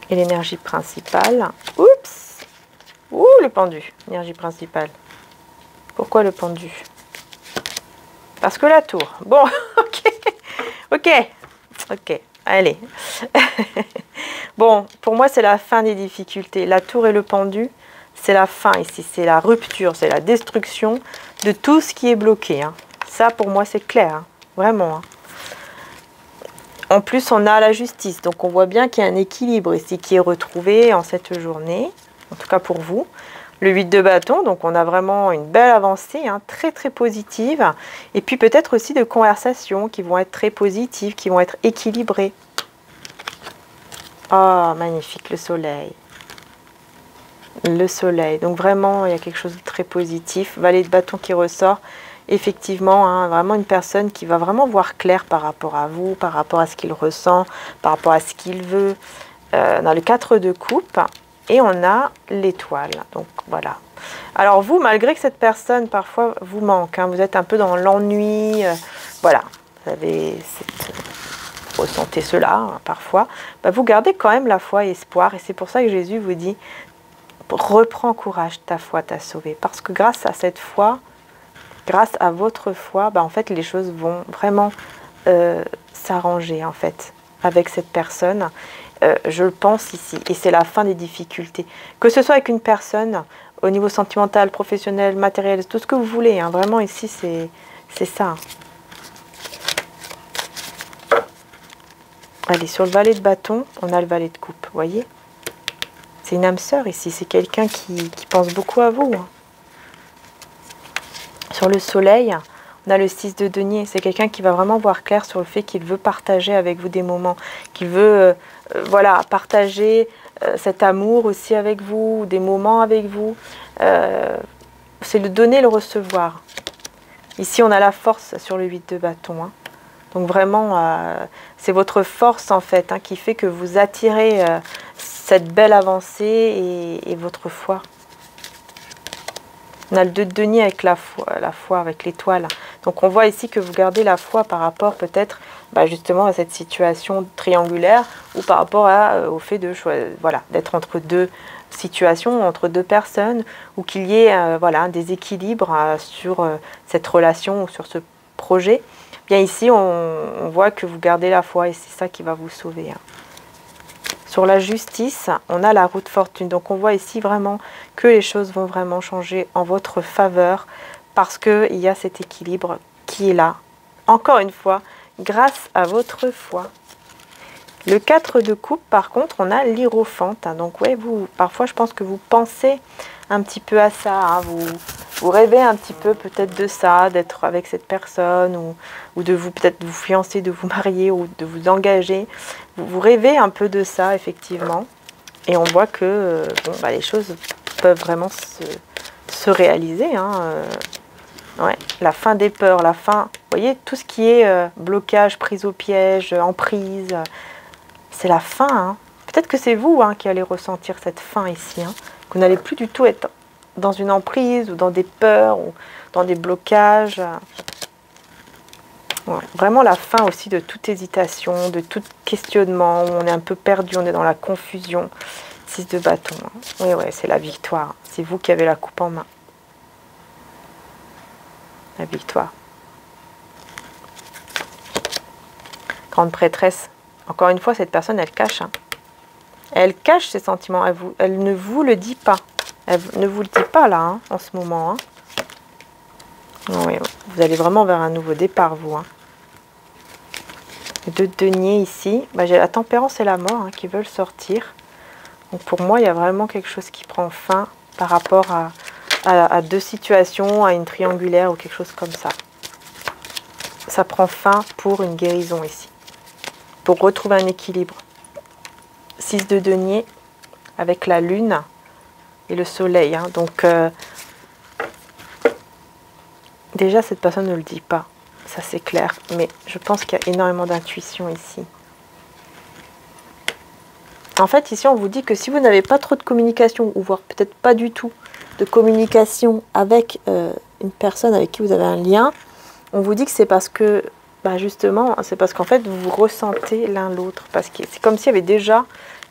Et l'énergie principale. Oups! Ouh, le pendu. Énergie principale. Pourquoi le pendu? Parce que la tour. Bon, ok. Allez. Bon, pour moi, c'est la fin des difficultés. La tour et le pendu, c'est la fin ici. C'est la rupture, c'est la destruction de tout ce qui est bloqué. Hein. Ça, pour moi, c'est clair. Hein. Vraiment. Hein. En plus, on a la justice. Donc, on voit bien qu'il y a un équilibre ici qui est retrouvé en cette journée. En tout cas, pour vous. Le 8 de bâton, donc on a vraiment une belle avancée, hein, très très positive. Et puis peut-être aussi de conversations qui vont être très positives, qui vont être équilibrées. Oh, magnifique, le soleil. Le soleil. Donc vraiment, il y a quelque chose de très positif. Valet de bâton qui ressort. Effectivement, hein, vraiment une personne qui va vraiment voir clair par rapport à vous, par rapport à ce qu'il ressent, par rapport à ce qu'il veut. On a le 4 de coupe. Et on a l'étoile. Donc voilà. Alors vous, malgré que cette personne parfois vous manque, hein, vous êtes un peu dans l'ennui, voilà, vous ressentez cela hein, parfois, bah, vous gardez quand même la foi et espoir. Et c'est pour ça que Jésus vous dit, reprends courage, ta foi t'a sauvé. Parce que grâce à cette foi, grâce à votre foi, bah, en fait les choses vont vraiment s'arranger en fait avec cette personne. Je le pense ici, et c'est la fin des difficultés. Que ce soit avec une personne, au niveau sentimental, professionnel, matériel, tout ce que vous voulez, hein, vraiment ici c'est ça. Allez, sur le valet de bâton, on a le valet de coupe, vous voyez? C'est une âme sœur ici, c'est quelqu'un qui pense beaucoup à vous. Hein. Sur le soleil, on a le 6 de denier, c'est quelqu'un qui va vraiment voir clair sur le fait qu'il veut partager avec vous des moments, qu'il veut voilà, partager cet amour aussi avec vous, des moments avec vous. C'est le donner, le recevoir. Ici, on a la force sur le 8 de bâton. Hein. Donc vraiment, c'est votre force en fait qui fait que vous attirez cette belle avancée et votre foi. On a le 2 de denier avec la foi avec l'étoile. Donc on voit ici que vous gardez la foi par rapport peut-être justement à cette situation triangulaire ou par rapport au fait de voilà, d'être entre deux situations, entre deux personnes, ou qu'il y ait voilà, un déséquilibre sur cette relation ou sur ce projet. Bien ici, on voit que vous gardez la foi et c'est ça qui va vous sauver. Sur la justice, on a la roue de fortune. Donc on voit ici vraiment que les choses vont vraiment changer en votre faveur parce qu'il y a cet équilibre qui est là. Encore une fois, grâce à votre foi. Le 4 de coupe, par contre, on a l'hiérophante. Donc ouais, parfois je pense que vous pensez un petit peu à ça. Vous rêvez un petit peu peut-être de ça, d'être avec cette personne ou de peut-être vous fiancer, de vous marier ou de vous engager. Vous rêvez un peu de ça, effectivement. Et on voit que les choses peuvent vraiment se réaliser. Ouais, la fin des peurs, la fin, vous voyez, tout ce qui est blocage, prise au piège, emprise, c'est la fin. Peut-être que c'est vous qui allez ressentir cette fin ici. Que vous n'allez plus du tout être dans une emprise ou dans des peurs ou dans des blocages. Ouais, vraiment la fin aussi de toute hésitation, de tout questionnement, où on est un peu perdu, on est dans la confusion. 6 de bâton. Oui, ouais, c'est la victoire. C'est vous qui avez la coupe en main. La victoire. Grande prêtresse. Encore une fois, cette personne, elle cache. Elle cache ses sentiments. Elle ne vous le dit pas. Elle ne vous le dit pas là, en ce moment. Oui, vous allez vraiment vers un nouveau départ, vous. Les 2 de denier ici. J'ai la tempérance et la mort qui veulent sortir. Donc pour moi, il y a vraiment quelque chose qui prend fin par rapport à 2 situations, à une triangulaire ou quelque chose comme ça. Ça prend fin pour une guérison ici. Pour retrouver un équilibre. 6 de denier avec la lune et le soleil. Donc déjà, cette personne ne le dit pas. Ça, c'est clair. Mais je pense qu'il y a énormément d'intuition ici. En fait, ici, on vous dit que si vous n'avez pas trop de communication, ou voire peut-être pas du tout de communication avec une personne avec qui vous avez un lien, on vous dit que c'est parce que, justement, c'est parce qu'en fait, vous ressentez l'un l'autre. Parce que c'est comme s'il y avait déjà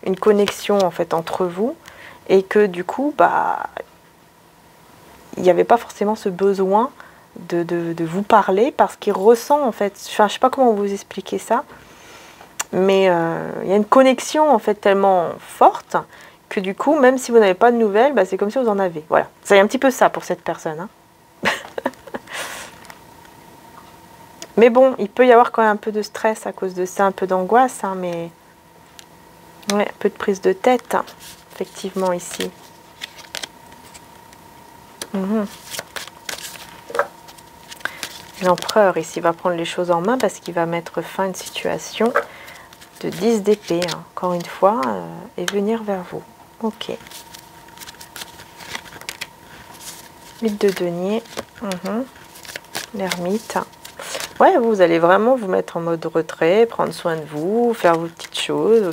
une connexion, en fait, entre vous. Et que, du coup, il n'y avait pas forcément ce besoin de vous parler parce qu'il ressent, en fait, je ne sais pas comment vous expliquer ça, mais il y a une connexion, en fait, tellement forte que, du coup, même si vous n'avez pas de nouvelles, c'est comme si vous en avez. Voilà, c'est un petit peu ça pour cette personne. Mais bon, il peut y avoir quand même un peu de stress à cause de ça, un peu d'angoisse, mais ouais, un peu de prise de tête, effectivement, ici. L'empereur ici va prendre les choses en main parce qu'il va mettre fin à une situation de 10 d'épée, encore une fois, et venir vers vous. Ok. 8 de denier. L'ermite. Ouais, vous allez vraiment vous mettre en mode retrait, prendre soin de vous, faire vos petites choses,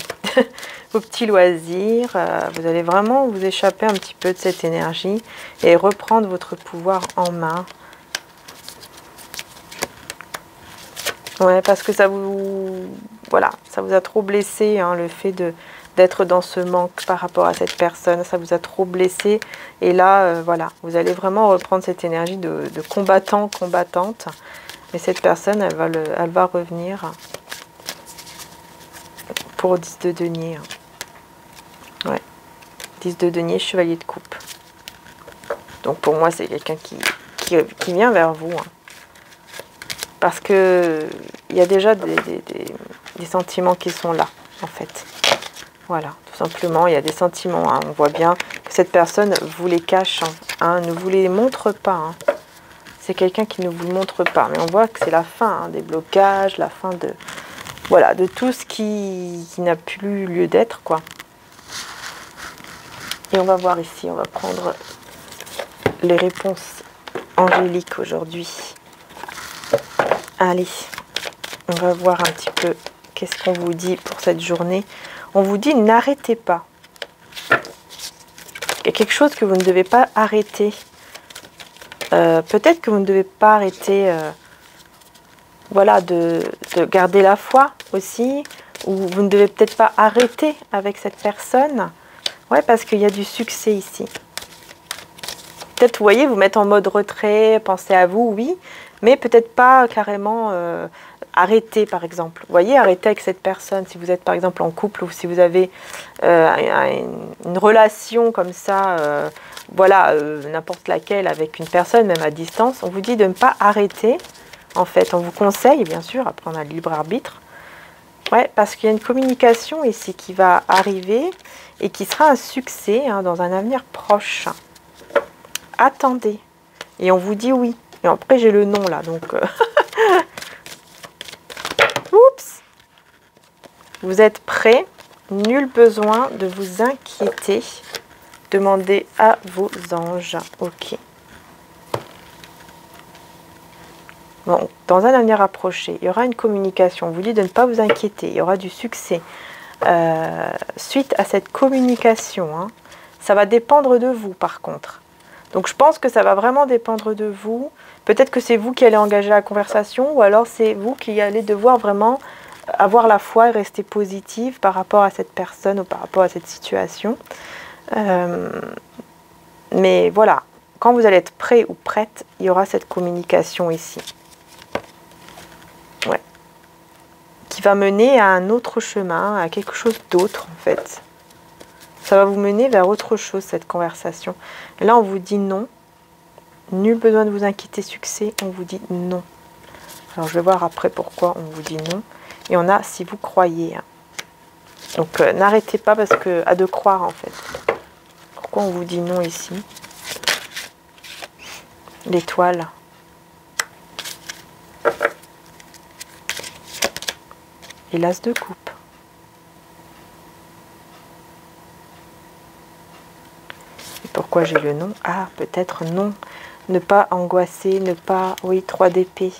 vos petits loisirs. Vous allez vraiment vous échapper un petit peu de cette énergie et reprendre votre pouvoir en main. Ouais, parce que ça vous, voilà, ça vous a trop blessé, le fait d'être dans ce manque par rapport à cette personne, ça vous a trop blessé. Et là, voilà, vous allez vraiment reprendre cette énergie de combattant, combattante. Mais cette personne, elle va revenir pour 10 de denier. Ouais, 10 de denier, chevalier de coupe. Donc pour moi, c'est quelqu'un qui vient vers vous. Parce que il y a déjà des sentiments qui sont là, en fait. Voilà, tout simplement, il y a des sentiments. On voit bien que cette personne vous les cache, ne vous les montre pas. C'est quelqu'un qui ne vous le montre pas. Mais on voit que c'est la fin des blocages, la fin de, voilà, de tout ce qui n'a plus lieu d'être, quoi. Et on va voir ici, on va prendre les réponses angéliques aujourd'hui. Allez, On va voir un petit peu qu'est-ce qu'on vous dit pour cette journée. On vous dit n'arrêtez pas. Il y a quelque chose que vous ne devez pas arrêter. Peut-être que vous ne devez pas arrêter voilà, de garder la foi aussi. Ou vous ne devez peut-être pas arrêter avec cette personne. Ouais, parce qu'il y a du succès ici. Peut-être, vous voyez, vous mettre en mode retrait, pensez à vous, oui. Mais peut-être pas carrément arrêter, par exemple. Vous voyez, arrêter avec cette personne. Si vous êtes, par exemple, en couple ou si vous avez une relation comme ça, voilà, n'importe laquelle avec une personne, même à distance, on vous dit de ne pas arrêter. En fait, on vous conseille, bien sûr, après on a le libre arbitre. Ouais, parce qu'il y a une communication ici qui va arriver et qui sera un succès hein, dans un avenir proche. Attendez. Et on vous dit oui. Et après, j'ai le non là, donc... Oups. Vous êtes prêts? Nul besoin de vous inquiéter. Demandez à vos anges. Ok. Bon, dans un avenir approché, il y aura une communication. On vous dit de ne pas vous inquiéter. Il y aura du succès. Suite à cette communication, hein, ça va dépendre de vous par contre. Donc je pense que ça va vraiment dépendre de vous. Peut-être que c'est vous qui allez engager la conversation ou alors c'est vous qui allez devoir vraiment avoir la foi et rester positive par rapport à cette personne ou par rapport à cette situation. Mais voilà, quand vous allez être prêt ou prête, il y aura cette communication ici. Ouais. Qui va mener à un autre chemin, à quelque chose d'autre en fait. Ça va vous mener vers autre chose cette conversation. Et là on vous dit non. Nul besoin de vous inquiéter, succès, on vous dit non. Alors je vais voir après pourquoi on vous dit non. Et on a si vous croyez. Hein. Donc n'arrêtez pas parce que à de croire en fait. Pourquoi on vous dit non ici? L'étoile. Et l'as de coupe. Et pourquoi j'ai le non? Ah, peut-être non. Ne pas angoisser, ne pas... Oui, 3 d'épée.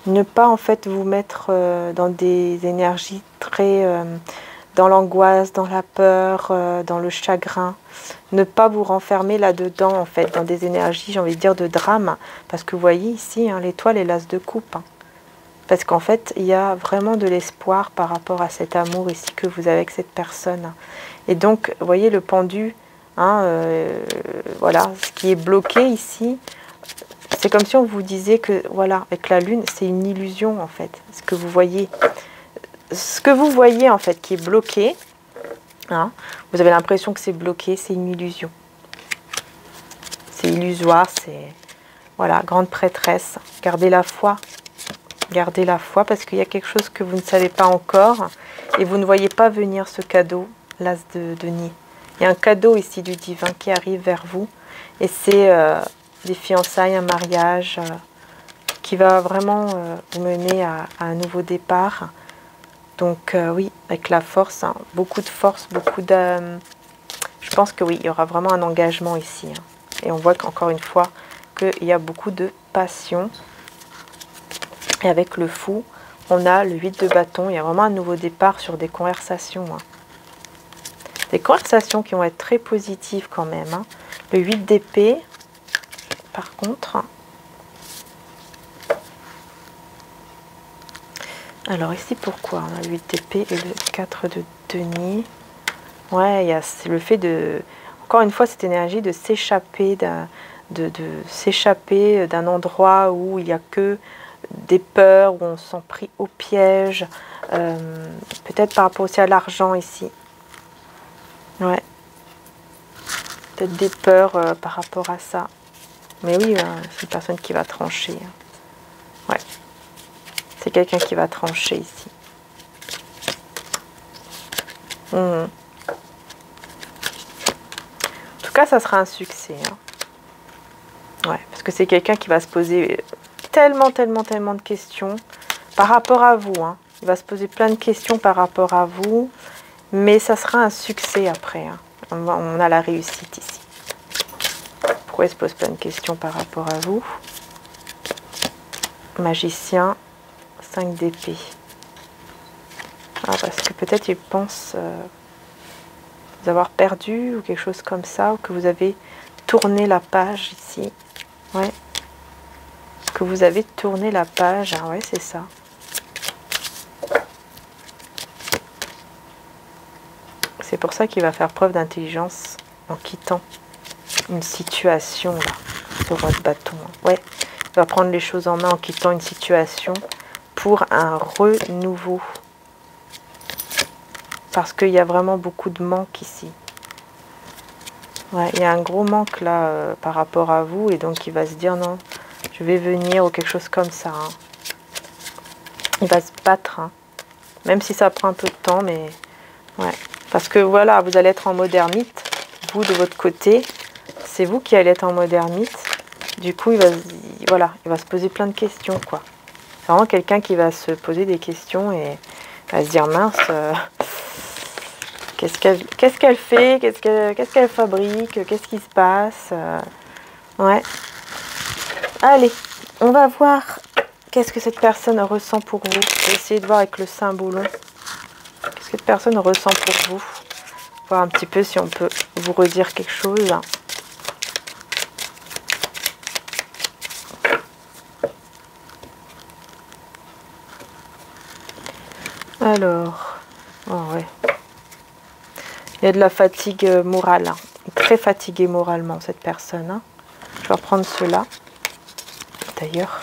Ne pas en fait vous mettre dans des énergies très... dans l'angoisse, dans la peur, dans le chagrin. Ne pas vous renfermer là-dedans en fait, dans des énergies, j'ai envie de dire, de drame. Parce que vous voyez ici, hein, l'étoile et l'as de coupe. Hein. Parce qu'en fait, il y a vraiment de l'espoir par rapport à cet amour ici que vous avez avec cette personne. Et donc, vous voyez le pendu, hein, voilà, ce qui est bloqué ici, c'est comme si on vous disait que, voilà, avec la lune, c'est une illusion en fait. Ce que vous voyez en fait qui est bloqué, hein, vous avez l'impression que c'est bloqué, c'est une illusion. C'est illusoire, c'est, voilà, grande prêtresse. Gardez la foi. Gardez la foi parce qu'il y a quelque chose que vous ne savez pas encore et vous ne voyez pas venir ce cadeau, l'as de denier. Il y a un cadeau ici du divin qui arrive vers vous et c'est des fiançailles, un mariage qui va vraiment vous mener à un nouveau départ. Donc oui, avec la force, hein, beaucoup de force, beaucoup de... je pense que oui, il y aura vraiment un engagement ici. Hein. Et on voit qu'encore une fois qu'il y a beaucoup de passion. Et avec le fou, on a le 8 de bâton. Il y a vraiment un nouveau départ sur des conversations. Hein. Des conversations qui vont être très positives quand même. Hein. Le 8 d'épée, par contre. Alors ici, pourquoi on a le 8 d'épée et le 4 de denier. Ouais, il y a le fait de... Encore une fois, cette énergie de s'échapper s'échapper d'un endroit où il n'y a que... des peurs, où on se sent pris au piège, peut-être par rapport aussi à l'argent ici. Ouais. Peut-être des peurs par rapport à ça. Mais oui, c'est une personne qui va trancher. Ouais. C'est quelqu'un qui va trancher ici. En tout cas, ça sera un succès. Hein. Ouais, parce que c'est quelqu'un qui va se poser... tellement de questions par rapport à vous. Hein. Il va se poser plein de questions par rapport à vous, mais ça sera un succès après. Hein. On a la réussite ici. Pourquoi il se pose plein de questions par rapport à vous? Magicien, 5 d'épée. Ah, parce que peut-être il pense vous avoir perdu ou quelque chose comme ça, ou que vous avez tourné la page ici. Ouais. Que vous avez tourné la page. Ah ouais, c'est ça. C'est pour ça qu'il va faire preuve d'intelligence en quittant une situation là. Le roi de bâton. Ouais. Il va prendre les choses en main en quittant une situation pour un renouveau. Parce qu'il y a vraiment beaucoup de manque ici. Ouais, il y a un gros manque là par rapport à vous. Et donc il va se dire non, je vais venir ou quelque chose comme ça. Hein. Il va se battre. Hein. Même si ça prend un peu de temps. Mais ouais. Parce que voilà, vous allez être en mode ermite. Vous de votre côté. C'est vous qui allez être en mode ermite. Du coup, il va se poser plein de questions. Quoi. C'est vraiment quelqu'un qui va se poser des questions et va se dire mince. Qu'est-ce qu'elle fait? Qu'est-ce qu'elle fabrique? Qu'est-ce qui se passe? Ouais. Allez, on va voir qu'est-ce que cette personne ressent pour vous. Je vais essayer de voir avec le symbolon. Qu'est-ce que cette personne ressent pour vous? Voir un petit peu si on peut vous redire quelque chose. Alors, oh ouais. Il y a de la fatigue morale. Hein. Très fatiguée moralement, cette personne. Hein. Je vais reprendre cela. D'ailleurs.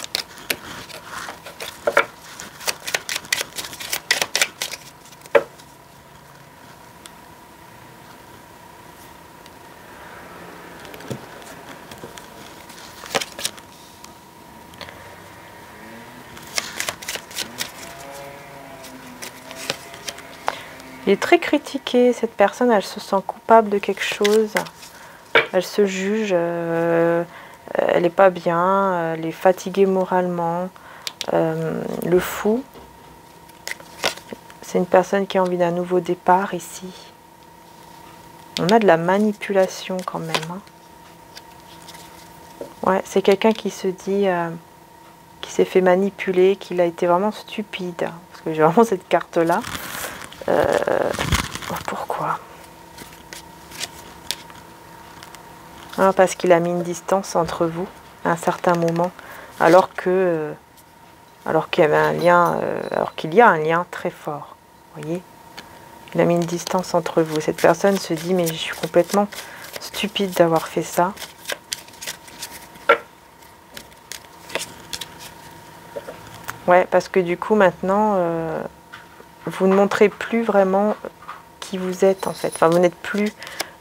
Il est très critiqué, cette personne, elle se sent coupable de quelque chose. Elle se juge, elle n'est pas bien, elle est fatiguée moralement. Le fou, c'est une personne qui a envie d'un nouveau départ ici. On a de la manipulation quand même. Hein. Ouais, c'est quelqu'un qui se dit, qui s'est fait manipuler, qu'il a été vraiment stupide. Parce que j'ai vraiment cette carte-là. Pourquoi? Ah, parce qu'il a mis une distance entre vous à un certain moment, alors qu'il y avait un lien, alors qu'il y a un lien très fort. Vous voyez? Il a mis une distance entre vous. Cette personne se dit mais je suis complètement stupide d'avoir fait ça. Ouais, parce que du coup maintenant vous ne montrez plus vraiment qui vous êtes en fait. Enfin, vous n'êtes plus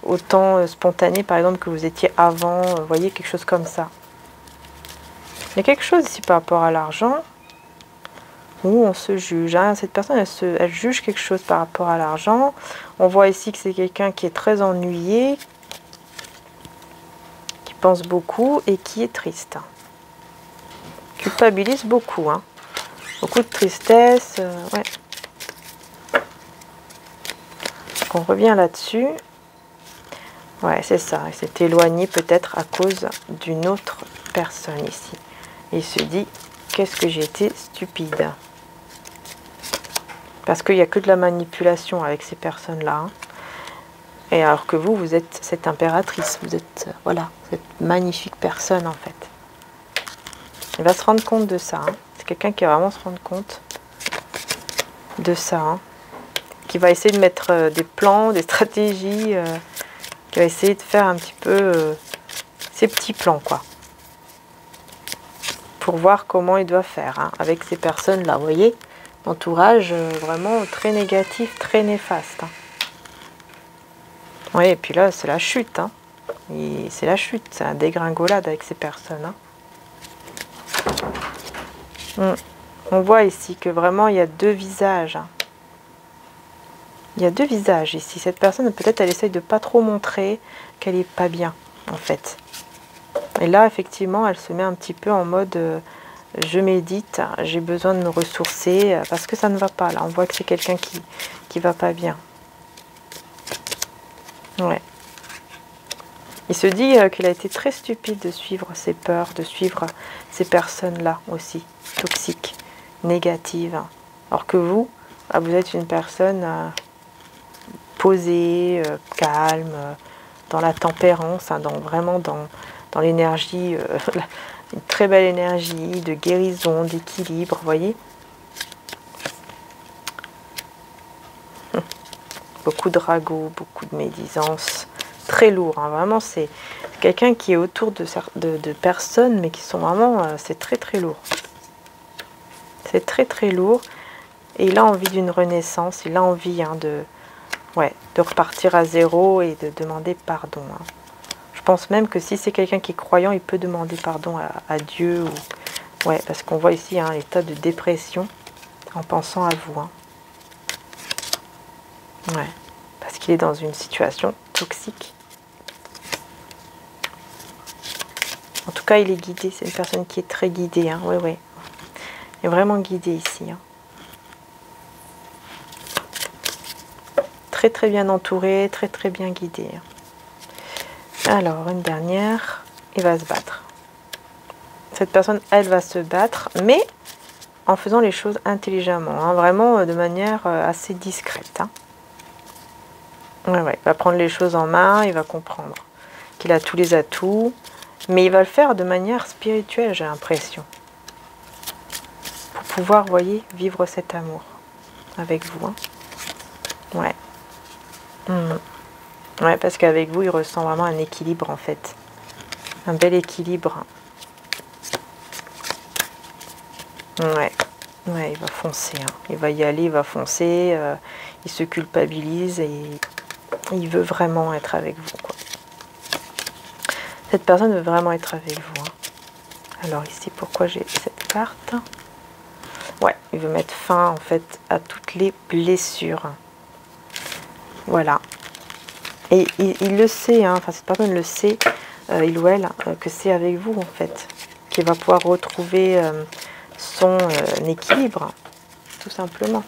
autant spontané par exemple que vous étiez avant. Vous voyez, quelque chose comme ça. Il y a quelque chose ici par rapport à l'argent où on se juge. Hein. Cette personne, elle juge quelque chose par rapport à l'argent. On voit ici que c'est quelqu'un qui est très ennuyé, qui pense beaucoup et qui est triste. Culpabilise beaucoup. Hein. Beaucoup de tristesse. Ouais. On revient là-dessus. Ouais, c'est ça. Il s'est éloigné peut-être à cause d'une autre personne ici. Et il se dit, qu'est-ce que j'ai été stupide. Parce qu'il n'y a que de la manipulation avec ces personnes-là. Hein. Et alors que vous, vous êtes cette impératrice. Vous êtes, voilà, cette magnifique personne en fait. Il va se rendre compte de ça. Hein. C'est quelqu'un qui va vraiment se rendre compte de ça. Hein. Qui va essayer de mettre des plans, des stratégies, qui va essayer de faire un petit peu ses petits plans, quoi. Pour voir comment il doit faire hein, avec ces personnes-là. Vous voyez, entourage vraiment très négatif, très néfaste. Hein. Oui, et puis là, c'est la chute. Hein. C'est la chute, c'est un dégringolade avec ces personnes. Hein. On voit ici que vraiment, il y a deux visages. Hein. Il y a deux visages ici. Cette personne, peut-être, elle essaye de pas trop montrer qu'elle est pas bien, en fait. Et là, effectivement, elle se met un petit peu en mode je médite, j'ai besoin de me ressourcer, parce que ça ne va pas. Là, on voit que c'est quelqu'un qui va pas bien. Ouais. Il se dit qu'il a été très stupide de suivre ses peurs, de suivre ces personnes-là aussi, toxiques. négative. Alors que vous, vous êtes une personne posée, calme, dans la tempérance, hein, vraiment dans l'énergie, une très belle énergie de guérison, d'équilibre, vous voyez. Beaucoup de ragots, beaucoup de médisance, très lourd, hein, vraiment c'est quelqu'un qui est autour de personnes, mais qui sont vraiment, c'est très très lourd. C'est très très lourd, et il a envie d'une renaissance, il a envie de repartir à zéro et de demander pardon. Hein. Je pense même que si c'est quelqu'un qui est croyant, il peut demander pardon à Dieu. Ouais, parce qu'on voit ici un état de dépression en pensant à vous. Hein. Ouais, parce qu'il est dans une situation toxique. En tout cas, il est guidé. C'est une personne qui est très guidée. Hein. Ouais, ouais. Il est vraiment guidé ici. Hein. Très, très bien entouré, très, très bien guidé. Alors, une dernière. Il va se battre. Cette personne, elle va se battre, mais en faisant les choses intelligemment. Hein. Vraiment de manière assez discrète. Hein. Ouais, ouais. Il va prendre les choses en main, il va comprendre qu'il a tous les atouts. Mais il va le faire de manière spirituelle, j'ai l'impression. Pour pouvoir, vous voyez, vivre cet amour avec vous. Hein. Ouais. Ouais, parce qu'avec vous, il ressent vraiment un équilibre, en fait. Un bel équilibre. Ouais. Ouais, il va foncer. Hein. Il va y aller, il va foncer. Il se culpabilise et il veut vraiment être avec vous, quoi. Cette personne veut vraiment être avec vous. Hein. Alors ici, pourquoi j'ai cette carte? Ouais, il veut mettre fin en fait à toutes les blessures. Voilà. Et il le sait, hein, enfin cette personne le sait, il ou elle, que c'est avec vous en fait, qu'il va pouvoir retrouver son équilibre, tout simplement.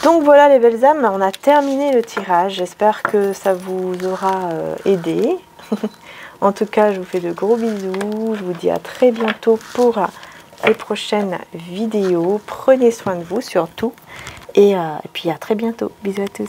Donc voilà les belles âmes, on a terminé le tirage. J'espère que ça vous aura aidé. En tout cas, je vous fais de gros bisous. Je vous dis à très bientôt pour les prochaines vidéos. Prenez soin de vous surtout. Et puis à très bientôt. Bisous à tous.